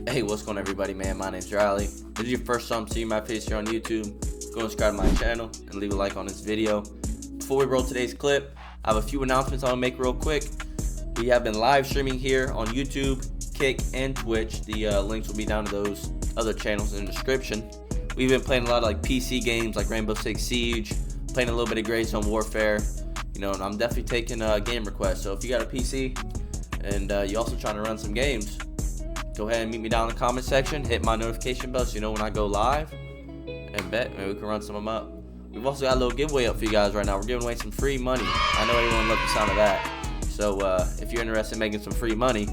Hey, what's going on, everybody, man? My name's Riley. If this is your first time seeing my face here on YouTube, go and subscribe to my channel and leave a like on this video. Before we roll today's clip, I have a few announcements I'll make real quick. We have been live streaming here on YouTube, Kick, and Twitch. The links will be down to those other channels in the description. We've been playing a lot of like PC games like Rainbow Six Siege, playing a little bit of Greystone Warfare. You know, and I'm definitely taking game requests. So if you got a PC and you're also trying to run some games, go ahead and meet me down in the comment section. Hit my notification bell so you know when I go live. And bet maybe we can run some of them up. We've also got a little giveaway up for you guys right now. We're giving away some free money. I know everyone loves the sound of that. So if you're interested in making some free money,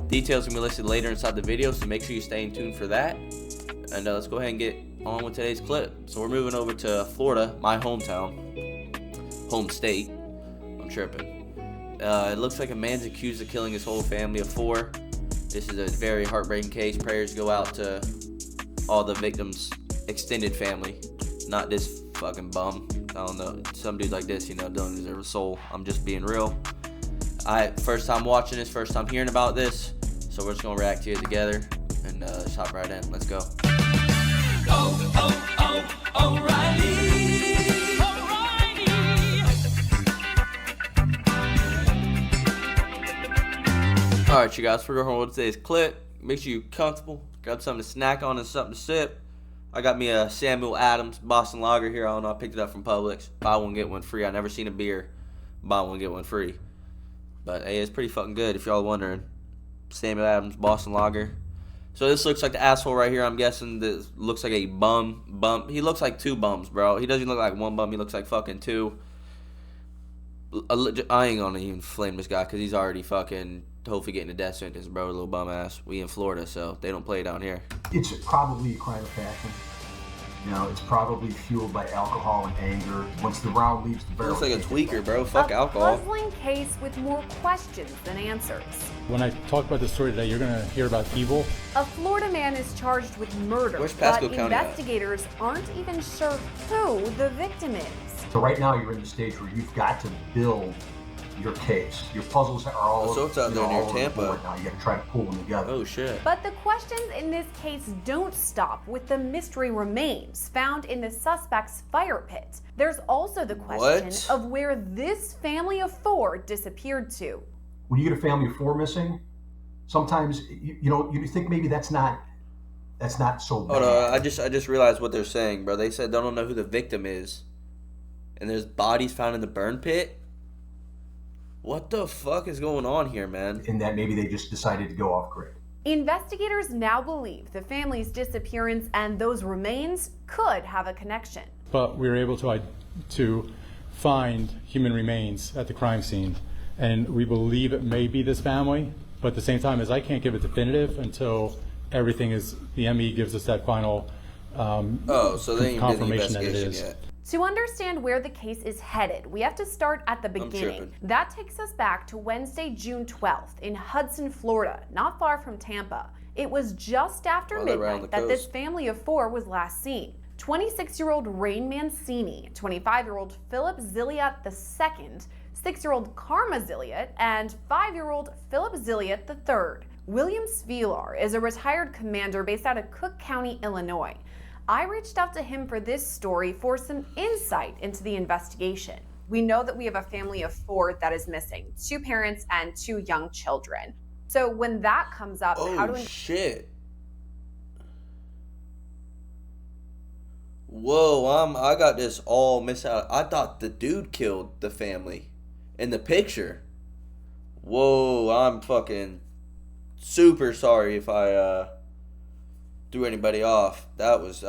details will be listed later inside the video. So make sure you stay in tune for that. And let's go ahead and get on with today's clip. So we're moving over to Florida, my hometown, home state. I'm tripping. It looks like a man's accused of killing his whole family of 4. This is a very heartbreaking case. Prayers go out to all the victims' extended family, not this fucking bum. I don't know. Some dude like this, you know, don't deserve a soul. I'm just being real. First time watching this, first time hearing about this, so we're just gonna react to it together and just hop right in. Let's go. O'Reilly. Alright, you guys, we're going to today's clip. Make sure you're comfortable. Grab something to snack on and something to sip. I got me a Samuel Adams Boston Lager here. I don't know, I picked it up from Publix. Buy one, get one free. I never seen a beer buy one, get one free. But hey, it's pretty fucking good if y'all are wondering. Samuel Adams Boston Lager. So this looks like the asshole right here. I'm guessing this looks like a bum. He looks like 2 bums, bro. He doesn't look like 1 bum. He looks like fucking 2. I ain't gonna even flame this guy because he's already fucking hopefully getting a death sentence, bro. Little bum ass. We in Florida, so they don't play down here. It's probably a crime of passion. You know, it's probably fueled by alcohol and anger. Once the round leaves the barrel, looks like a tweaker, bro. Fuck alcohol. A puzzling case with more questions than answers. When I talk about this story today, you're going to hear about evil. A Florida man is charged with murder, but investigators aren't even sure who the victim is. So right now you're in the stage where you've got to build your case. Your puzzles are all so it's out there near Tampa. Now you got to try to pull them together. Oh shit. But the questions in this case don't stop with the mystery remains found in the suspect's fire pit. There's also the question of where this family of 4 disappeared to. When you get a family of 4 missing, sometimes you think maybe that's not so bad. Oh no, I just realized what they're saying, bro. They said they don't know who the victim is, and there's bodies found in the burn pit. What the fuck is going on here, man? And that maybe they just decided to go off grid. Investigators now believe the family's disappearance and those remains could have a connection. But we were able to find human remains at the crime scene, and we believe it may be this family, but at the same time, as I can't give it definitive until everything is, the ME gives us that final so they ain't confirmation that it is. Yet. To understand where the case is headed, we have to start at the beginning. That takes us back to Wednesday, June 12th in Hudson, Florida, not far from Tampa. It was just after midnight that this family of 4 was last seen. 26-year-old Rain Mancini, 25-year-old Philip Zilliot II, 6-year-old Karma Zilliot, and 5-year-old Philip Zilliot III. William Svilar is a retired commander based out of Cook County, Illinois. I reached out to him for this story for some insight into the investigation. We know that we have a family of 4 that is missing, 2 parents and 2 young children. So when that comes up, how do we... shit. Whoa, I got this all missed out. I thought the dude killed the family in the picture. Whoa, I'm fucking super sorry if I threw anybody off. That's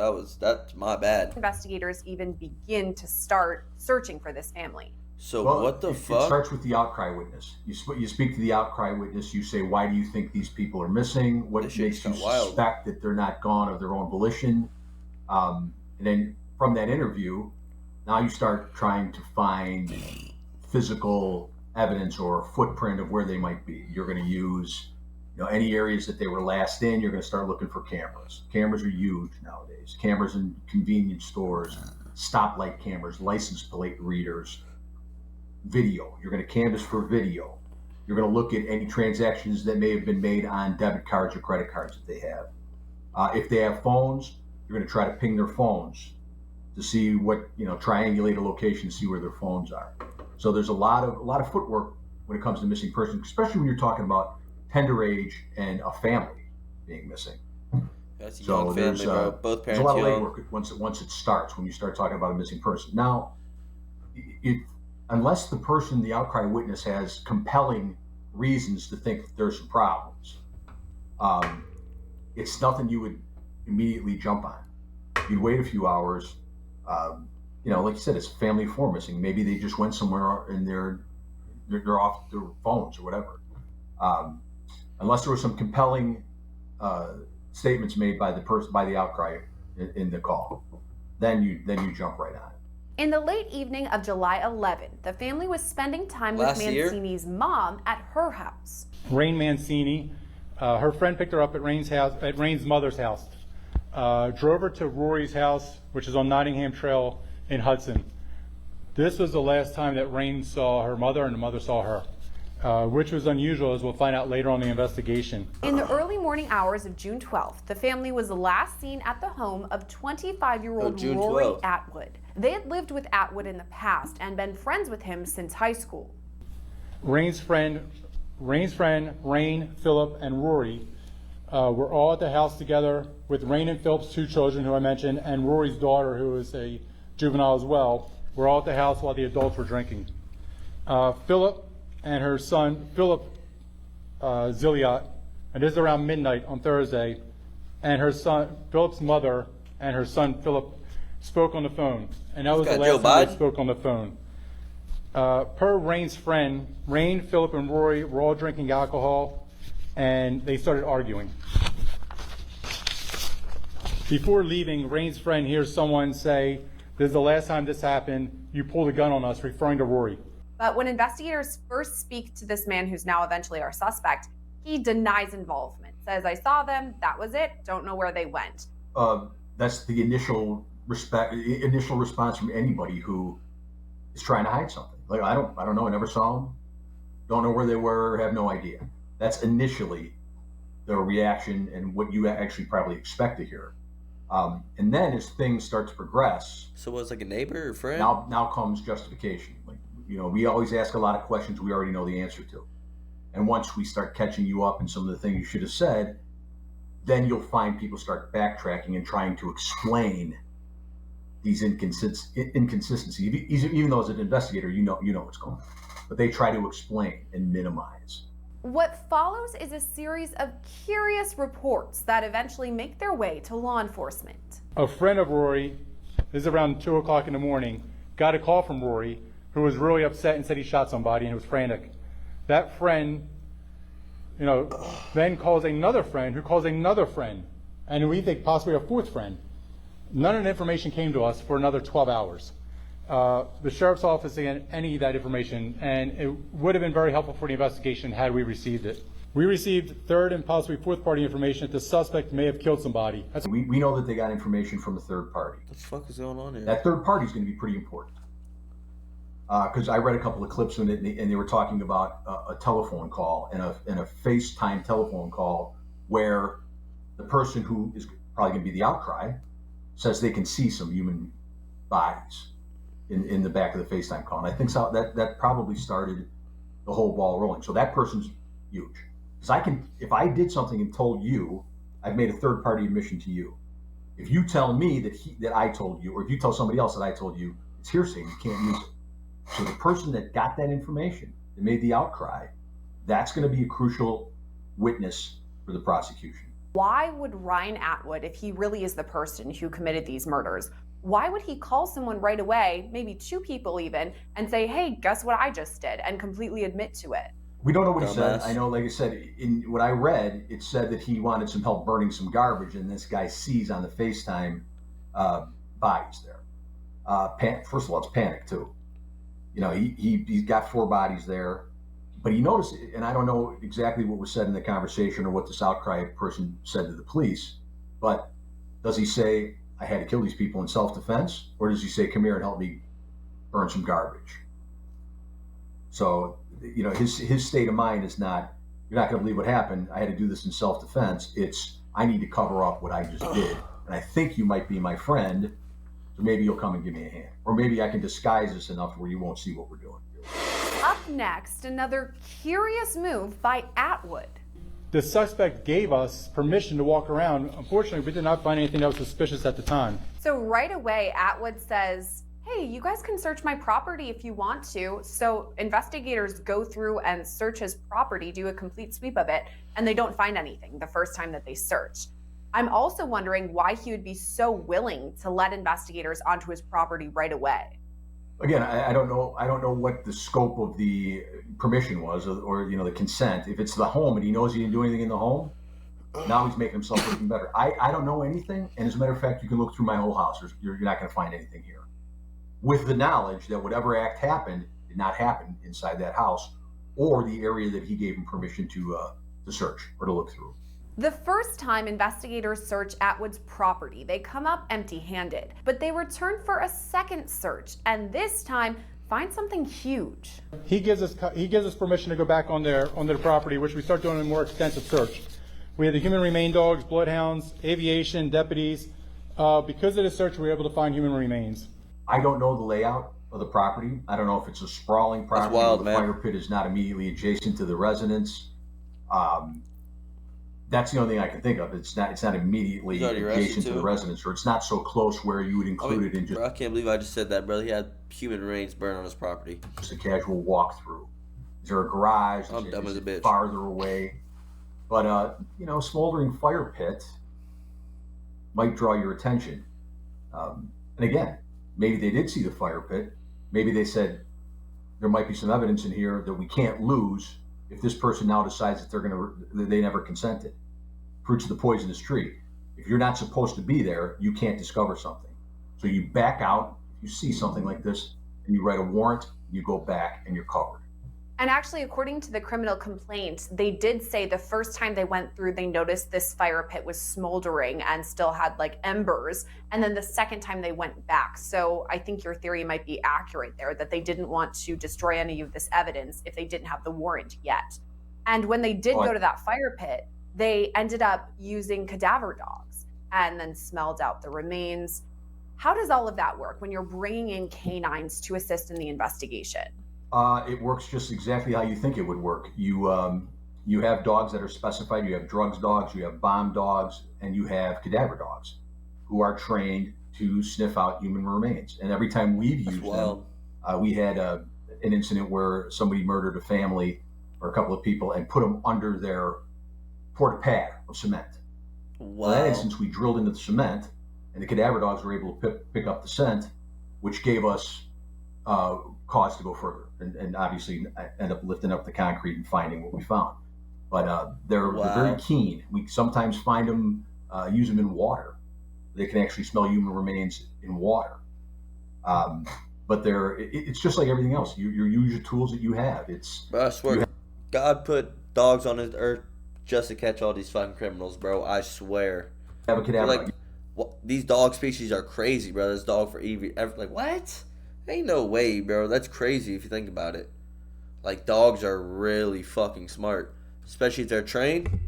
my bad. Investigators even begin to start searching for this famally. So what the fuck? It starts with the outcry witness. You speak to the outcry witness. You say, why do you think these people are missing? What makes you suspect that they're not gone of their own volition? And then from that interview, now you start trying to find physical evidence or footprint of where they might be. You're going to use any areas that they were last in. You're going to start looking for cameras. Cameras are huge nowadays. Cameras in convenience stores, stoplight cameras, license plate readers, video. You're going to canvass for video. You're going to look at any transactions that may have been made on debit cards or credit cards that they have. If they have phones, you're going to try to ping their phones to see what, triangulate a location, see where their phones are. So there's a lot of footwork when it comes to missing persons, especially when you're talking about tender age and a family being missing. That's a young family, bro. Both parents young. There's a lot of legwork once it starts, when you start talking about a missing person. Now, unless the outcry witness has compelling reasons to think that there's some problems, it's nothing you would immediately jump on. You'd wait a few hours. Like you said, it's family of four missing. Maybe they just went somewhere and they're off their phones or whatever. Unless there was some compelling statements made by the outcry in the call, then you jump right on it. In the late evening of July 11th, the family was spending time with Mancini's mom at her house. Rain Mancini, her friend picked her up at Rain's mother's house. Drove her to Rory's house, which is on Nottingham Trail in Hudson. This was the last time that Rain saw her mother and the mother saw her, which was unusual, as we'll find out later on in the investigation. In the early morning hours of June 12th, the family was last seen at the home of 25-year-old Rory Atwood. They had lived with Atwood in the past and been friends with him since high school. Rain's friend, Rain, Philip, and Rory were all at the house together with Rain and Philip's two children, who I mentioned, and Rory's daughter, who is a juvenile as well, were all at the house while the adults were drinking. Philip and her son, Philip Ziliot, and this is around midnight on Thursday, and her son, Philip's mother, and her son, Philip, spoke on the phone. And that was the last time they spoke on the phone. Per Rain's friend, Rain, Philip, and Rory were all drinking alcohol, and they started arguing. Before leaving, Rain's friend hears someone say, "This is the last time this happened. You pulled a gun on us," referring to Rory. But when investigators first speak to this man, who's now eventually our suspect, he denies involvement. Says, "I saw them. That was it. Don't know where they went." That's the initial response from anybody who is trying to hide something. Like, I don't know. I never saw them. Don't know where they were. Have no idea. That's initially the reaction and what you actually probably expect to hear. And then as things start to progress, so was like a neighbor or friend? Now comes justification. Like, we always ask a lot of questions we already know the answer to. And once we start catching you up in some of the things you should have said, then you'll find people start backtracking and trying to explain these inconsistencies. Even though as an investigator, you know what's going on. But they try to explain and minimize. What follows is a series of curious reports that eventually make their way to law enforcement. A friend of Rory, this is around 2 o'clock in the morning, got a call from Rory, who was really upset and said he shot somebody and was frantic. That friend, then calls another friend, who calls another friend, and we think possibly a fourth friend. None of the information came to us for another 12 hours. The sheriff's office didn't get any of that information, and it would have been very helpful for the investigation had we received it. We received third and possibly fourth party information that the suspect may have killed somebody. We know that they got information from a third party. What the fuck is going on here? That third party is going to be pretty important. Because I read a couple of clips and they were talking about a telephone call and a FaceTime telephone call where the person who is probably going to be the outcry says they can see some human bodies in the back of the FaceTime call. And I think so that probably started the whole ball rolling. So that person's huge. Because if I did something and told you, I've made a third party admission to you. If you tell me that I told you, or if you tell somebody else that I told you, it's hearsay, you can't use it. So the person that got that information, that made the outcry, that's going to be a crucial witness for the prosecution. Why would Ryan Atwood, if he really is the person who committed these murders, why would he call someone right away, maybe two people even, and say, "Hey, guess what I just did," and completely admit to it? We don't know what he said. I know, like I said, in what I read, it said that he wanted some help burning some garbage, and this guy sees on the FaceTime bodies there. First of all, it's panic too. He's got 4 bodies there, but he noticed, and I don't know exactly what was said in the conversation or what this outcry person said to the police, but does he say, "I had to kill these people in self-defense," or does he say, "Come here and help me burn some garbage"? So his state of mind is not, you're not going to believe what happened. I had to do this in self-defense. It's, I need to cover up what I just did. And I think you might be my friend, so maybe you'll come and give me a hand. Or maybe I can disguise this enough where you won't see what we're doing. Up next, another curious move by Atwood. The suspect gave us permission to walk around. Unfortunately, we did not find anything that was suspicious at the time. So right away, Atwood says, hey, you guys can search my property if you want to. So investigators go through and search his property, do a complete sweep of it, and they don't find anything the first time that they search. I'm also wondering why he would be so willing to let investigators onto his property right away. Again, I don't know what the scope of the permission was, or the consent. If it's the home and he knows he didn't do anything in the home, now he's making himself looking better. I don't know anything, and as a matter of fact, you can look through my whole house. You're not going to find anything here. With the knowledge that whatever act happened did not happen inside that house or the area that he gave him permission to search or to look through. The first time investigators search Atwood's property, they come up empty-handed, but they return for a second search, and this time find something huge. He gives us permission to go back on their property, which we start doing a more extensive search. We had the human remain dogs, bloodhounds, aviation, deputies. Because of the search, we were able to find human remains. I don't know the layout of the property. I don't know if it's a sprawling property. That's wild, where the fire pit is not immediately adjacent to the residence. That's the only thing I can think of. It's not immediately adjacent to the residence, or it's not so close where you would include it in just. Bro, I can't believe I just said that, brother. He had human remains burned on his property. Just a casual walkthrough. Is there a garage? I'm dumb as a bitch. Farther away, but smoldering fire pit might draw your attention. And again, maybe they did see the fire pit. Maybe they said there might be some evidence in here that we can't lose if this person now decides that they never consented. Fruits of the poisonous tree. If you're not supposed to be there, you can't discover something. So you back out, you see something like this, and you write a warrant, you go back, and you're covered. And actually, according to the criminal complaint, they did say the first time they went through, they noticed this fire pit was smoldering and still had like embers. And then the second time they went back. So I think your theory might be accurate there, that they didn't want to destroy any of this evidence if they didn't have the warrant yet. And when they did go to that fire pit, they ended up using cadaver dogs and then smelled out the remains. How does all of that work when you're bringing in canines to assist in the investigation? It works just exactly how you think it would work. You have dogs that are specified. You have drugs dogs, you have bomb dogs, and you have cadaver dogs who are trained to sniff out human remains. And every time we've used them, we had an incident where somebody murdered a family or a couple of people and put them under their porta pad of cement. Wow. In that instance, we drilled into the cement, and the cadaver dogs were able to pick up the scent, which gave us cause to go further, and obviously end up lifting up the concrete and finding what we found. But they're very keen. We sometimes find them, use them in water. They can actually smell human remains in water. But it's just like everything else. You use your tools that you have. Bro, I swear, God put dogs on this earth just to catch all these fucking criminals, bro. I swear. Have a cadaver. Like, these dog species are crazy, bro. This dog for like what? Ain't no way, bro. That's crazy if you think about it. Like, dogs are really fucking smart, especially if they're trained.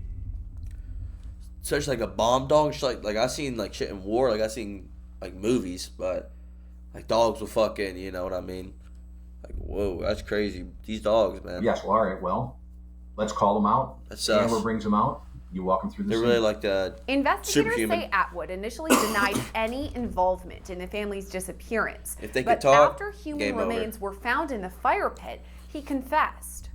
Especially like a bomb dog. Like I seen like shit in war. Like I seen like movies, but like dogs will fucking, you know what I mean? Like, whoa, that's crazy. These dogs, man. Yes. Well, all right. Well, let's call them out. Amber brings them out. You walk them through the scene. They're really like that. Investigators say Atwood initially denied any involvement in the family's disappearance. If they but could talk, after human remains were found in the fire pit, he confessed.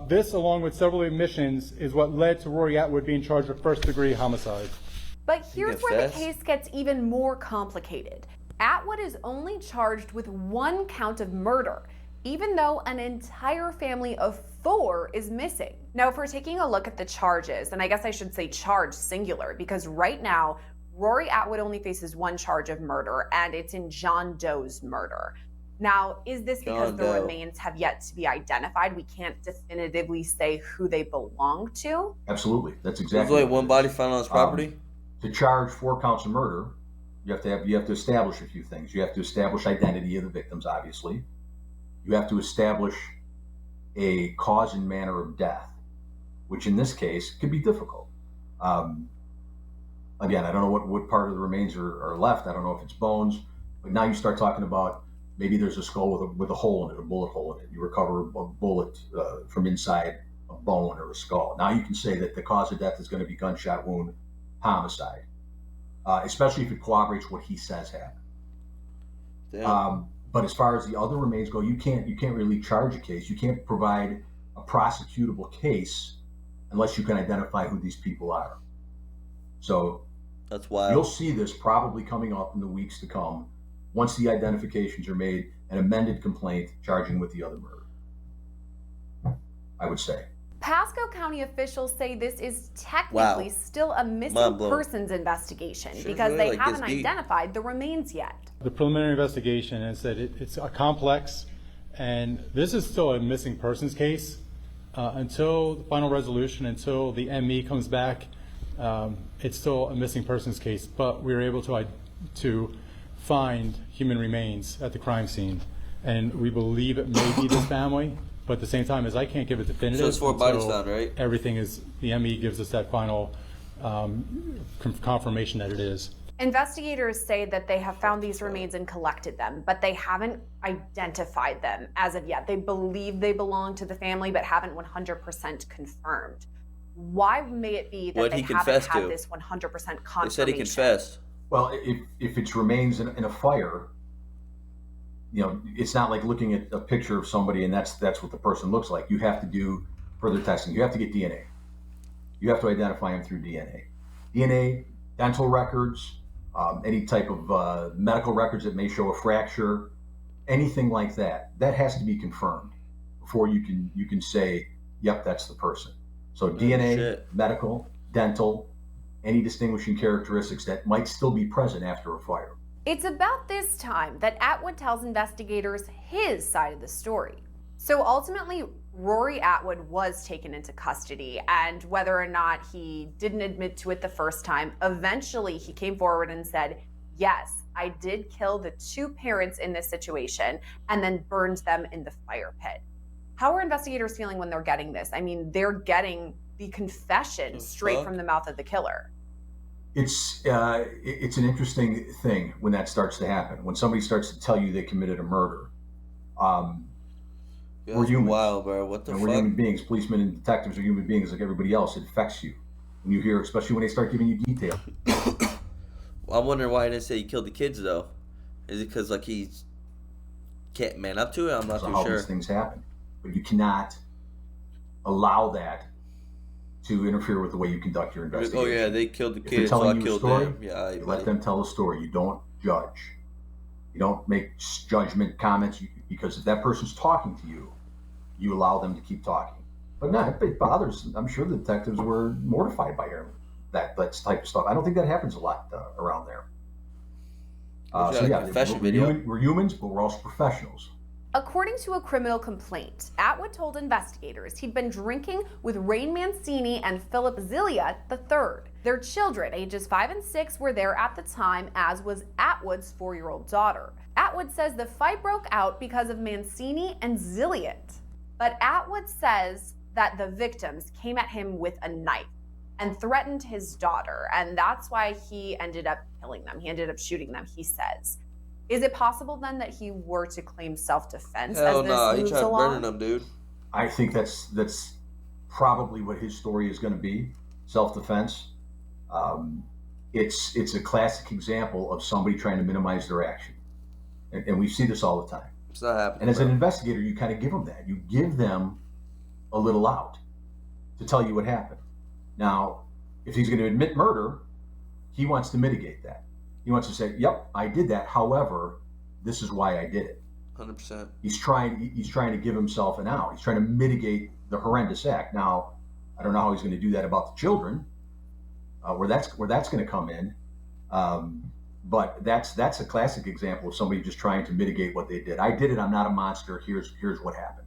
This, along with several admissions, is what led to Rory Atwood being charged with first-degree homicide. But here's where the case gets even more complicated. Atwood is only charged with one count of murder, even though an entire family of 4 is missing. Now, if we're taking a look at the charges, and I guess I should say charge singular, because right now, Rory Atwood only faces one charge of murder, and it's in John Doe's murder. Now, is this because the remains have yet to be identified? We can't definitively say who they belong to? Absolutely. That's exactly. There's only one body found on his property? To charge 4 counts of murder, you have to establish a few things. You have to establish identity of the victims, obviously. You have to establish a cause and manner of death, which in this case could be difficult. Again, I don't know what part of the remains are left. I don't know if it's bones, but now you start talking about maybe there's a skull with a hole in it, a bullet hole in it. You recover a bullet from inside a bone or a skull. Now you can say that the cause of death is going to be gunshot wound, homicide, especially if it corroborates what he says happened. But as far as the other remains go, you can't really charge a case. You can't provide a prosecutable case unless you can identify who these people are. So that's wild. You'll see this probably coming up in the weeks to come once the identifications are made, an amended complaint charging with the other murder, I would say. Pasco County officials say this is technically still a missing persons investigation because they haven't identified the remains yet. The preliminary investigation is that it's a complex, and this is still a missing persons case. Until the final resolution, until the ME comes back, it's still a missing persons case, but we were able to find human remains at the crime scene, and we believe it may be this family, but at the same time, as I can't give it definitive. So it's 4 bodies found, right? Everything is, the ME gives us that final confirmation that it is. Investigators say that they have found these remains and collected them, but they haven't identified them as of yet. They believe they belong to the family, but haven't 100% confirmed. Why may it be that they haven't had this 100% confirmation? They said he confessed. Well, if it's remains in a fire, you know, it's not like looking at a picture of somebody and that's what the person looks like. You have to do further testing. You have to get DNA. You have to identify them through DNA, dental records, any type of medical records that may show a fracture, anything like that. That has to be confirmed before you can say, yep, that's the person. So DNA, medical, dental, any distinguishing characteristics that might still be present after a fire. It's about this time that Atwood tells investigators his side of the story. So ultimately, Rory Atwood was taken into custody, and whether or not he didn't admit to it the first time, eventually he came forward and said, yes, I did kill the 2 parents in this situation and then burned them in the fire pit. How are investigators feeling when they're getting this? I mean, they're getting the confession straight from the mouth of the killer. It's an interesting thing when that starts to happen. When somebody starts to tell you they committed a murder. We're humans. Wild, bro. What the fuck? We're human beings. Policemen and detectives are human beings like everybody else. It affects you when you hear, especially when they start giving you detail. Well, I'm wondering why he didn't say he killed the kids, though. Is it because, like, he can't man up to it? I'm not too sure. How these things happen. But you cannot allow that to interfere with the way you conduct your investigation. Oh, yeah, they killed the kids, so I killed them. Yeah, you let them tell the story. You don't judge. You don't make judgment comments because if that person's talking to you, you allow them to keep talking. But no, it bothers. I'm sure the detectives were mortified by hearing that type of stuff. I don't think that happens a lot around there. We're humans, but we're also professionals. According to a criminal complaint, Atwood told investigators he'd been drinking with Rain Mancini and Philip Zillia III. Their children, ages 5 and 6, were there at the time, as was Atwood's 4-year-old daughter. Atwood says the fight broke out because of Mancini and Zilliot. But Atwood says that the victims came at him with a knife and threatened his daughter, and that's why he ended up killing them. He ended up shooting them, he says. Is it possible then that he were to claim self-defense as this moves he tried along? burning them, dude. I think that's probably what his story is going to be, self-defense. It's a classic example of somebody trying to minimize their action, and we see this all the time. It's not happening. And as an investigator, you kind of give them that. You give them a little out to tell you what happened. Now, if he's going to admit murder, he wants to mitigate that. He wants to say, yep, I did that. However, this is why I did it. 100%. He's trying to give himself an out. He's trying to mitigate the horrendous act. Now, I don't know how he's going to do that about the children, where that's going to come in. But that's a classic example of somebody just trying to mitigate what they did. I did it. I'm not a monster. Here's what happened.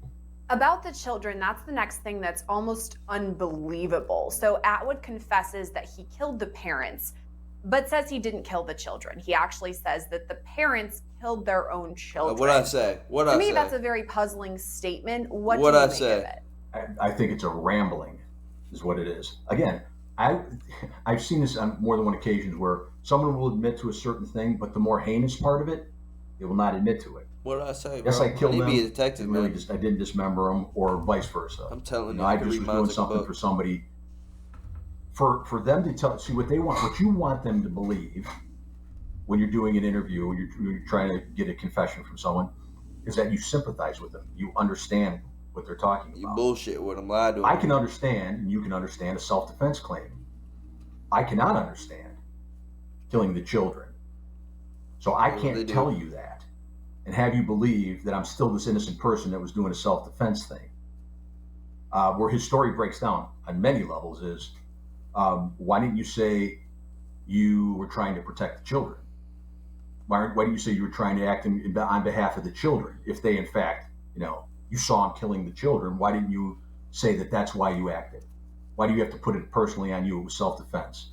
About the children, that's the next thing that's almost unbelievable. So Atwood confesses that he killed the parents. but says he didn't kill the children. He actually says that the parents killed their own children. What'd I say? To me, that's a very puzzling statement. What do you make of it? I think it's a rambling, is what it is. Again, I've seen this on more than one occasion where someone will admit to a certain thing, but the more heinous part of it, they will not admit to it. What did I say, Yes, bro? I killed them. Be a detective, really I didn't dismember them, or vice versa. I'm telling you, I just was doing something for somebody. For them to see what they want, what you want them to believe when you're doing an interview, or you're trying to get a confession from someone, is that you sympathize with them. You understand what they're talking about. You bullshit with them, lie to them. I can understand, and you can understand, a self-defense claim. I cannot understand killing the children. So I can't tell you that and have you believe that I'm still this innocent person that was doing a self-defense thing. Where his story breaks down on many levels is, why didn't you say you were trying to protect the children? Why didn't you say you were trying to act on behalf of the children? If they, in fact, you saw him killing the children, why didn't you say that that's why you acted? Why do you have to put it personally on you? It was self-defense.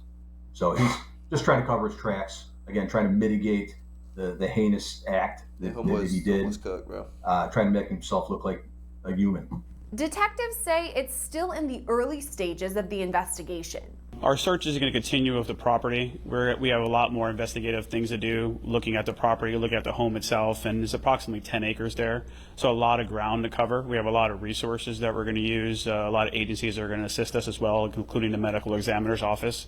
So he's just trying to cover his tracks. Again, trying to mitigate the heinous act that he did. Cook, bro. Trying to make himself look like a human. Detectives say it's still in the early stages of the investigation. Our search is going to continue of the property. We have a lot more investigative things to do, looking at the property, looking at the home itself, and there's approximately 10 acres there. So a lot of ground to cover. We have a lot of resources that we're going to use, a lot of agencies that are going to assist us as well, including the medical examiner's office.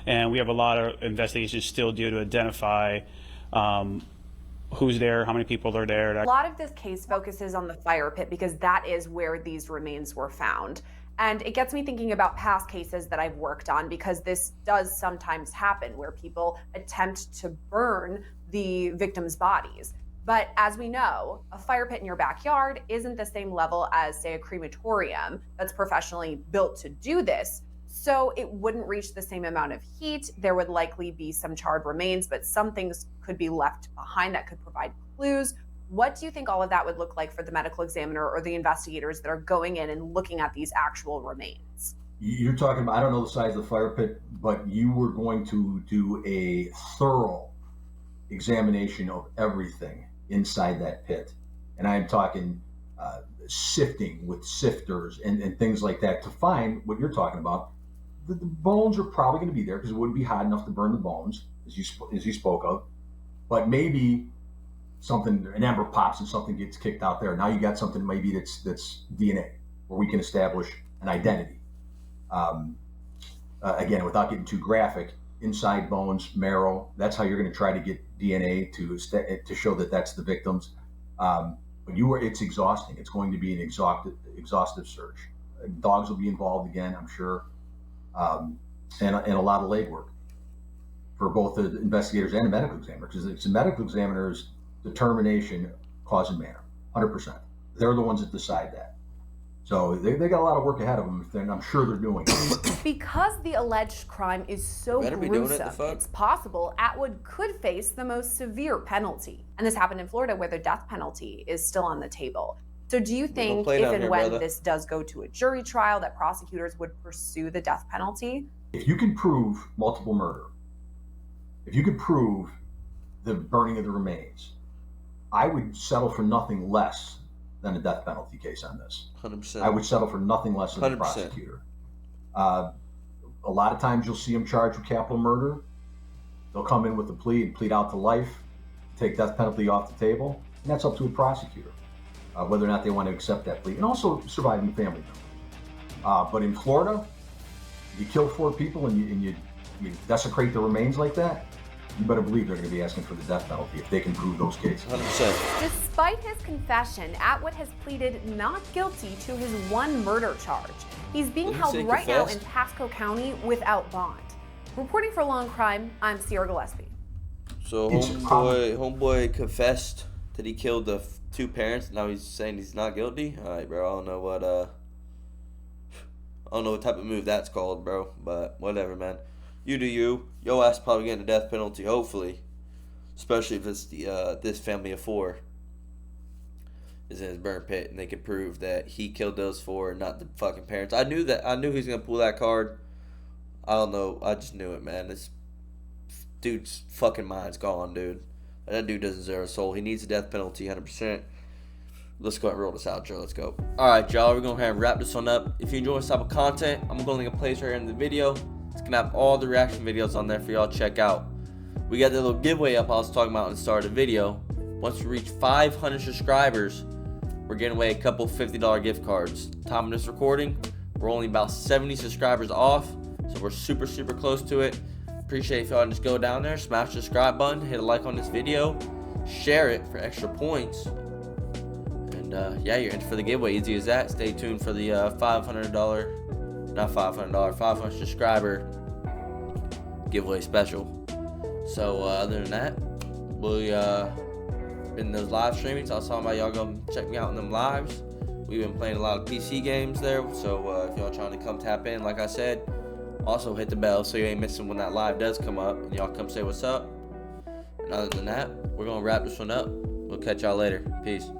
And we have a lot of investigations still due to identify who's there, how many people are there. A lot of this case focuses on the fire pit because that is where these remains were found. And it gets me thinking about past cases that I've worked on, because this does sometimes happen where people attempt to burn the victims' bodies. But as we know, a fire pit in your backyard isn't the same level as, say, a crematorium that's professionally built to do this. So it wouldn't reach the same amount of heat. There would likely be some charred remains, but some things could be left behind that could provide clues. What do you think all of that would look like for the medical examiner or the investigators that are going in and looking at these actual remains? You're talking about, I don't know the size of the fire pit, but you were going to do a thorough examination of everything inside that pit. And I'm talking sifting with sifters and things like that to find what you're talking about. The bones are probably going to be there because it wouldn't be hot enough to burn the bones, as you spoke of. But maybe an ember pops and something gets kicked out there. Now you got something maybe that's DNA, where we can establish an identity. Again, without getting too graphic, inside bones, marrow. That's how you're going to try to get DNA to show that that's the victims. But it's exhausting. It's going to be an exhaustive search. Dogs will be involved again, I'm sure, and a lot of legwork for both the investigators and the medical examiner, because it's the medical examiner's determination, cause and manner, 100%. They're the ones that decide that. So they got a lot of work ahead of them, and I'm sure they're doing it. Because the alleged crime is so gruesome, it's possible Atwood could face the most severe penalty. And this happened in Florida, where the death penalty is still on the table. So do you think if and when this does go to a jury trial that prosecutors would pursue the death penalty? If you can prove multiple murder, if you could prove the burning of the remains, I would settle for nothing less than a death penalty case on this. 100%. I would settle for nothing less than 100%. The prosecutor. A lot of times you'll see them charged with capital murder. They'll come in with a plea and plead out to life, take death penalty off the table, and that's up to a prosecutor, whether or not they want to accept that plea, and also surviving family members. But in Florida, you kill 4 people and you desecrate the remains like that, you better believe they're going to be asking for the death penalty if they can prove those cases. 100%. Despite his confession, Atwood has pleaded not guilty to his 1 murder charge. He's being held right now in Pasco County without bond. Reporting for Law and Crime, I'm Sierra Gillespie. So homeboy confessed that he killed the 2 parents. Now he's saying he's not guilty. All right, bro. I don't know what type of move that's called, bro. But whatever, man. You do you. Yo ass probably getting a death penalty, hopefully. Especially if it's this family of 4 is in his burn pit and they can prove that he killed those 4, not the fucking parents. I knew he was gonna pull that card. I don't know. I just knew it, man. It's dude's fucking mind's gone, dude. That dude doesn't deserve a soul. He needs a death penalty, 100%. Let's go ahead and roll this out, Joe. Let's go. All right, y'all. We're going to go ahead and wrap this one up. If you enjoy this type of content, I'm going to link a place right here in the video. It's going to have all the reaction videos on there for y'all to check out. We got the little giveaway up I was talking about in the start of the video. Once we reach 500 subscribers, we're giving away a couple $50 gift cards. Time of this recording, we're only about 70 subscribers off, so we're super, super close to it. Appreciate if y'all just go down there, smash the subscribe button, hit a like on this video, share it for extra points. And yeah, you're in for the giveaway. Easy as that. Stay tuned for the $500 subscriber giveaway special. So other than that, we in those live streamings, I was talking about y'all go check me out in them lives. We've been playing a lot of PC games there, so if y'all trying to come tap in, like I said, also hit the bell so you ain't missing when that live does come up, and y'all come say what's up. And other than that, we're gonna wrap this one up. We'll catch y'all later. Peace.